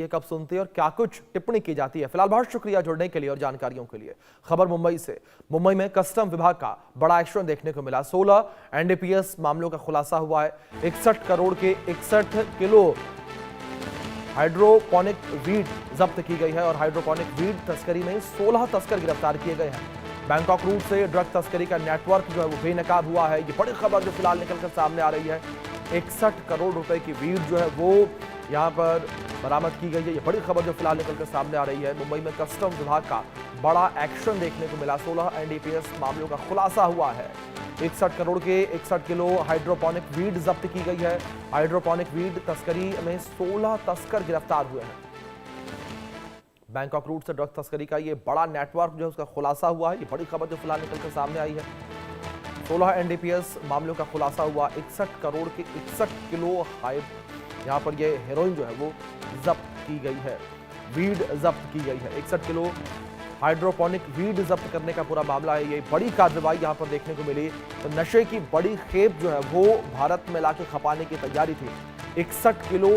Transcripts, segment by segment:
ये कब सुनते हैं और क्या कुछ टिप्पणी की जाती है। फिलहाल बहुत शुक्रिया जुड़ने के लिए और जानकारियों के लिए। खबर मुंबई से। मुंबई में कस्टम विभाग का बड़ा एक्शन देखने को मिला। 16 एनडीपीएस मामलों का खुलासा हुआ है। 61 करोड़ के 61 किलो हाइड्रोपोनिक वीड जब्त की गई है और हाइड्रोपोनिक वीड तस्करी में 16 तस्कर गिरफ्तार किए गए हैं। बैंकॉक रूट से ड्रग तस्करी का नेटवर्क जो है वो बेनकाब हुआ है। ये बड़ी खबर जो फिलहाल निकलकर सामने आ रही है। 61 करोड़ रुपए की वीड जो है वो यहाँ पर बरामद की गई है। ये बड़ी खबर जो फिलहाल निकलकर सामने आ रही है। मुंबई में कस्टम विभाग का बड़ा एक्शन देखने को मिला। 16 एनडीपीएस मामलों का खुलासा हुआ है। 61 करोड़ के 61 किलो हाइड्रोपोनिक वीड जब्त की गई है। हाइड्रोपोनिक वीड तस्करी में 16 तस्कर गिरफ्तार हुए हैं। बैंकॉक रूट से ड्रग तस्करी का ये बड़ा नेटवर्क जो है उसका खुलासा हुआ है। ये बड़ी खबर जो फिलहाल निकलकर सामने आई है। 16 एनडीपीएस मामलों का खुलासा हुआ। 61 करोड़ के 61 किलो यहाँ पर ये हेरोइन जो है वो जब्त की गई है। वीड जब्त की गई है। 61 किलो हाइड्रोपोनिक वीड जब्त करने का पूरा मामला है। ये बड़ी कार्रवाई यहाँ पर देखने को मिली। तो नशे की बड़ी खेप जो है वो भारत में लाके खपाने की तैयारी थी। 61 किलो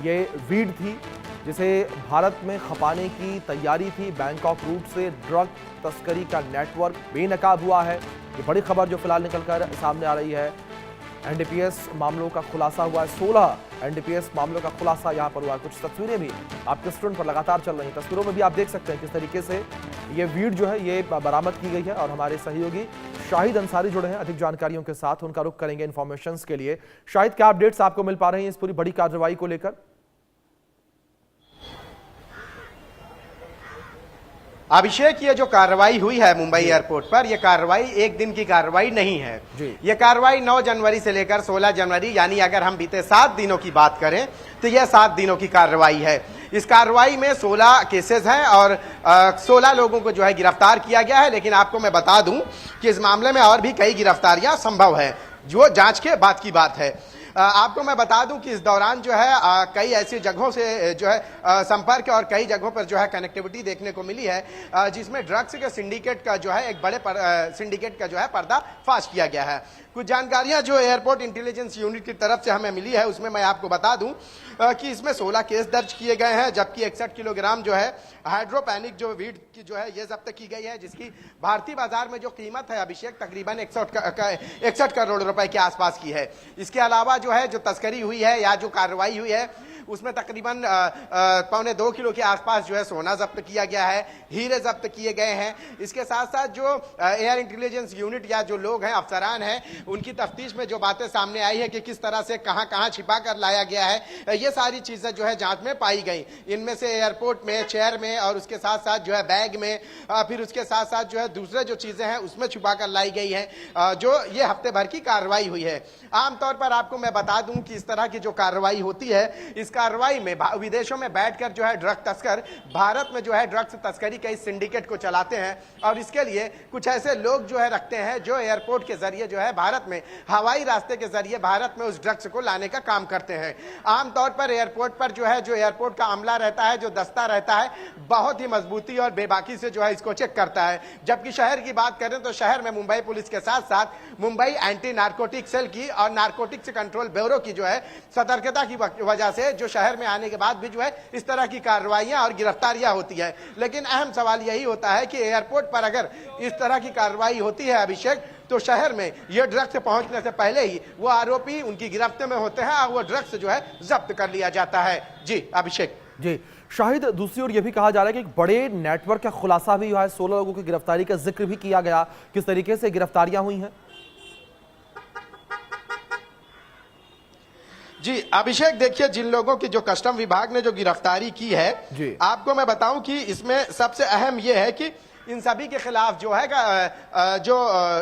ये वीड थी जिसे भारत में खपाने की तैयारी थी। बैंकॉक रूट से ड्रग तस्करी का नेटवर्क बेनकाब हुआ है। ये बड़ी खबर जो फिलहाल निकलकर सामने आ रही है। एनडीपीएस मामलों का खुलासा हुआ है। 16 एनडीपीएस मामलों का खुलासा यहां पर हुआ है। कुछ तस्वीरें भी आपके स्क्रीन पर लगातार चल रही हैं। तस्वीरों में भी आप देख सकते हैं किस तरीके से ये वीड जो है ये बरामद की गई है। और हमारे सहयोगी शाहिद अंसारी जुड़े हैं अधिक जानकारियों के साथ। उनका रुख करेंगे इन्फॉर्मेशन के लिए। शाहिद, क्या अपडेट्स आपको मिल पा रहे हैं इस पूरी बड़ी कार्रवाई को लेकर? अभिषेक, ये जो कार्रवाई हुई है मुंबई एयरपोर्ट पर, यह कार्रवाई एक दिन की कार्रवाई नहीं है। यह कार्रवाई 9 जनवरी से लेकर 16 जनवरी यानी अगर हम बीते 7 दिनों की बात करें तो यह 7 दिनों की कार्रवाई है। इस कार्रवाई में 16 केसेस हैं और 16 लोगों को जो है गिरफ्तार किया गया है। लेकिन आपको मैं बता दूं कि इस मामले में और भी कई गिरफ्तारियां संभव है, जो जांच के बाद की बात है। आपको मैं बता दूं कि इस दौरान जो है कई ऐसी जगहों से जो है संपर्क और कई जगहों पर जो है कनेक्टिविटी देखने को मिली है, जिसमें ड्रग्स के सिंडिकेट का जो है एक बड़े सिंडिकेट का जो है पर्दाफाश किया गया है। कुछ जानकारियां जो एयरपोर्ट इंटेलिजेंस यूनिट की तरफ से हमें मिली है उसमें मैं आपको बता दूं कि इसमें 16 केस दर्ज किए गए हैं, जबकि 61 किलोग्राम जो है हाइड्रोपैनिक जो वीड की जो है ये जब्त की गई है, जिसकी भारतीय बाजार में जो कीमत है अभिषेक तकरीबन 61 करोड़ रुपए के आसपास की है। इसके अलावा जो है जो तस्करी हुई है या जो कार्रवाई हुई है उसमें तकरीबन 1.25 किलो के आसपास जो है सोना जब्त किया गया है, हीरे जब्त किए गए हैं। इसके साथ साथ जो एयर इंटेलिजेंस यूनिट या जो लोग हैं, अफसरान हैं, उनकी तफ्तीश में जो बातें सामने आई है कि किस तरह से कहां छिपा कर लाया गया है, ये सारी चीजें जो है जांच में पाई गई। इनमें से एयरपोर्ट में, चेयर में और उसके साथ साथ जो है बैग में, फिर उसके साथ साथ जो है दूसरे जो चीजें हैं उसमें छुपा कर लाई गई है, जो ये हफ्ते भर की कार्रवाई हुई है। आमतौर पर आपको मैं बता दूं कि इस तरह की जो कार्रवाई होती है, इस कार्रवाई में विदेशों में बैठकर जो है ड्रग तस्कर भारत में जो है ड्रग्स तस्करी के इस सिंडिकेट को चलाते हैं और इसके लिए कुछ ऐसे लोग जो है रखते हैं जो एयरपोर्ट के जरिए जो है भारत में हवाई रास्ते के जरिए भारत में उस ड्रग्स को लाने का काम करते हैं। आमतौर पर एयरपोर्ट पर जो है जो एयरपोर्ट का अमला रहता है, जो दस्ता रहता है, बहुत ही मजबूती और बेबाकी से जो है इसको चेक करता है। जबकि शहर की बात करें तो शहर में मुंबई पुलिस के साथ साथ मुंबई एंटी नारकोटिक सेल की और नारकोटिक्स कंट्रोल ब्यूरो की जो है सतर्कता की वजह से जो शहर में आने के बाद भी जो है इस तरह की कार्रवाइयां और गिरफ्तारियां होती है। लेकिन अहम सवाल यही होता है कि एयरपोर्ट पर अगर इस तरह की कार्रवाई होती है अभिषेक, तो शहर में ये ड्रग्स पहुंचने से पहले ही वो आरोपी उनकी गिरफ्त में होते हैं और वो ड्रग्स जो है जब्त कर लिया जाता है। जी अभिषेक। जी शाहिद, दूसरी ओर यह भी कहा जा रहा है कि एक बड़े नेटवर्क का खुलासा भी हुआ है। 16 लोगों की गिरफ्तारी का जिक्र भी किया गया। किस तरीके से गिरफ्तारियां हुई हैं? जी अभिषेक, देखिए जिन लोगों की जो कस्टम विभाग ने जो गिरफ्तारी की है, आपको मैं बताऊं कि इसमें सबसे अहम यह है कि इन सभी के खिलाफ जो है जो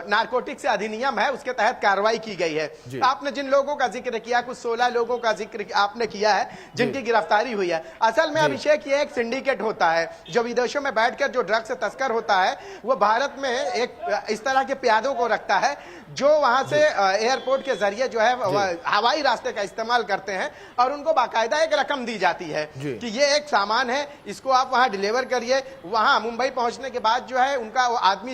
नारकोटिक से अधिनियम है उसके तहत कार्रवाई की गई है। आपने जिन लोगों का जिक्र किया, कुछ 16 लोगों का जिक्र आपने किया है जिनकी गिरफ्तारी हुई है। असल में अभिषेक ये एक सिंडिकेट होता है जो विदेशों में बैठकर जो ड्रग्स तस्कर होता है वो भारत में एक इस तरह के प्यादों को रखता है जो वहां से एयरपोर्ट के जरिए जो है हवाई रास्ते का इस्तेमाल करते हैं और उनको बाकायदा एक रकम दी जाती है कि ये एक सामान है, इसको आप वहां डिलीवर करिए। वहां मुंबई पहुंचने के बाद जो है उनका वो आदमी जो